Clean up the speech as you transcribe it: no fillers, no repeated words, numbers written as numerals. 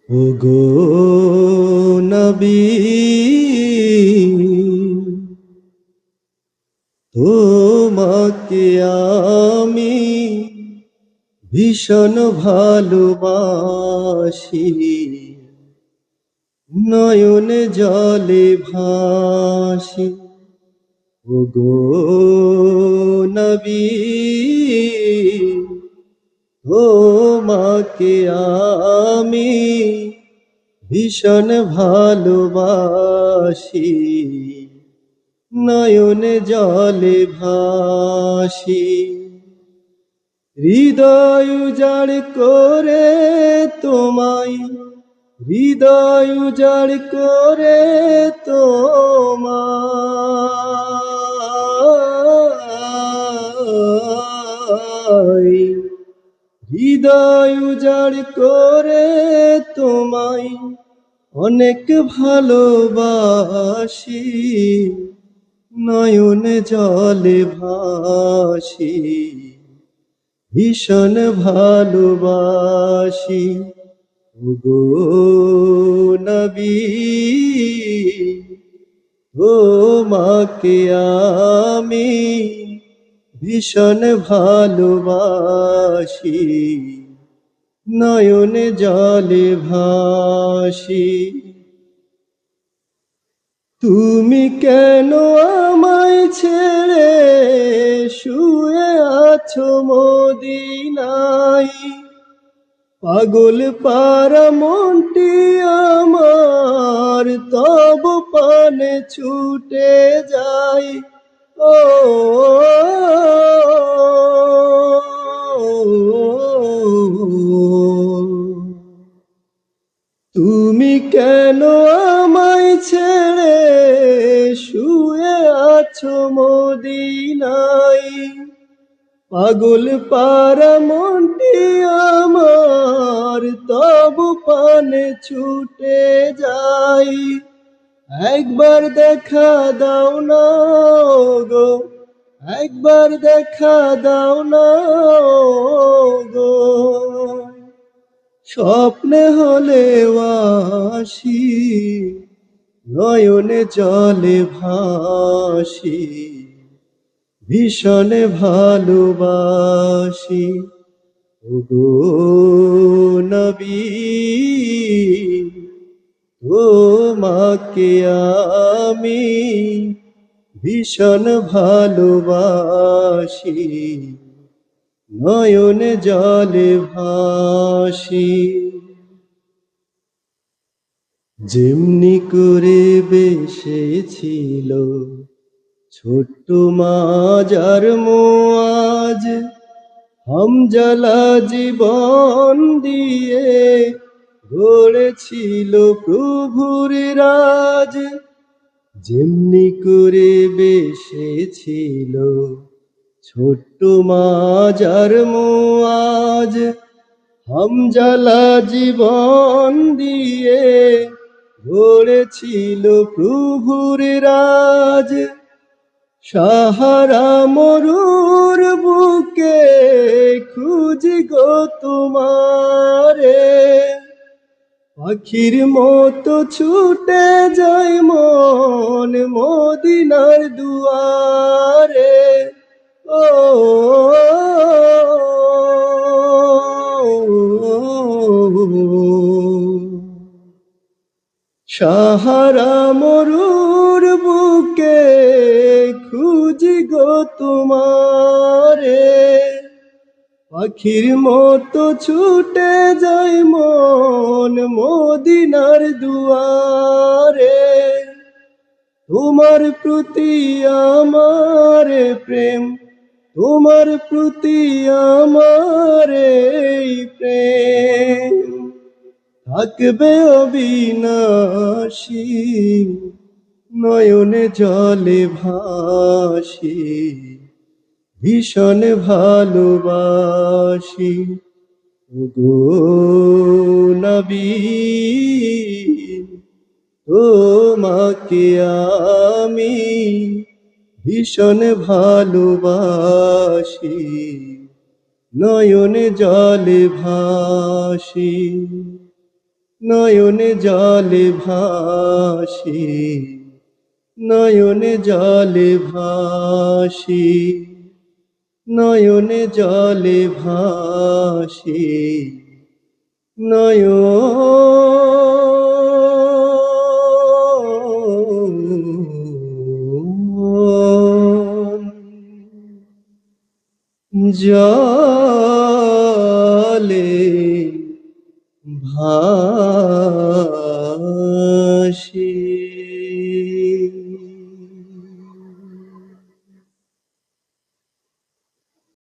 ওগো নবী, তোমাকে আমি ভীষণ ভালোবাসি, নয়নে জলে ভাসি। ওগো নবী, তোমাকে আমি ভীষণ ভালোবাসি, নয়নে জলে ভাসি। হৃদয় উজাড় করে তোমায়, হৃদয় উজাড় করে তোমায়, হৃদয় উজাড় করে তোমায় অনেক ভালোবাসি, নয়নে জলে ভাসি, ভীষণ ভালোবাসি। ওগো নবী, তোমাকে আমি ভীষণ ভালোবাসি, নয়নে জলে ভাসি। তুমি কেন আমায় ছেড়ে শুয়ে আছো মদিনায়? পাগল পারা মনটি আমার তব পানে ছুটে যায়। ও তুমি কেন আমায় ছেড়ে শুয়ে আছো মদিনায়? পাগল পারা মনটি আমার তব পানে ছুটে যায়। একবার দেখা দাও না গো, একবার দেখা দাও না গো, স্বপ্নে হলেও আসি, নয়নে জলে ভাসি, ভীষণ ভালোবাসি। ওগো নবী, তোমাকে আমি ভীষণ ভালোবাসি, নয়নে জলে ভাসি। যেমনি করে বেসেছিল ছোট্ট মাজার মুআজ, হামজালা জীবন দিয়ে গড়েছিল প্রভুর রাজ। যেমনি করে বেসেছিল ছোট্ট মাজার মুআজ, হামজালা জীবন দিয়ে গড়েছিল প্রভুর রাজ। সাহারা মরুর বুকে খুঁজি গো তোমারে, পাখির মতো ছুটে যায় মন মদিনার দুয়ারে। ও সাহারা মরুর বুকে খুঁজি গো তোমারে, পাখির মতো ছুটে যায় মন মদিনার দুয়ারে। তোমার প্রতি আমার প্রেম, তোমার প্রতি আমার এই প্রেম থাকবে অবিনাশী, নয়নে জলে ভাসি, ভীষণ ভালোবাসি। ওগো নবী, তোমাকে আমি ভীষণ ভালোবাসি, নয়নে জলে ভাসি। নয়নে জলে ভাসি, নয়নে জলে ভাসি, নয়নে জলে ভাসি, জলে ভাসি।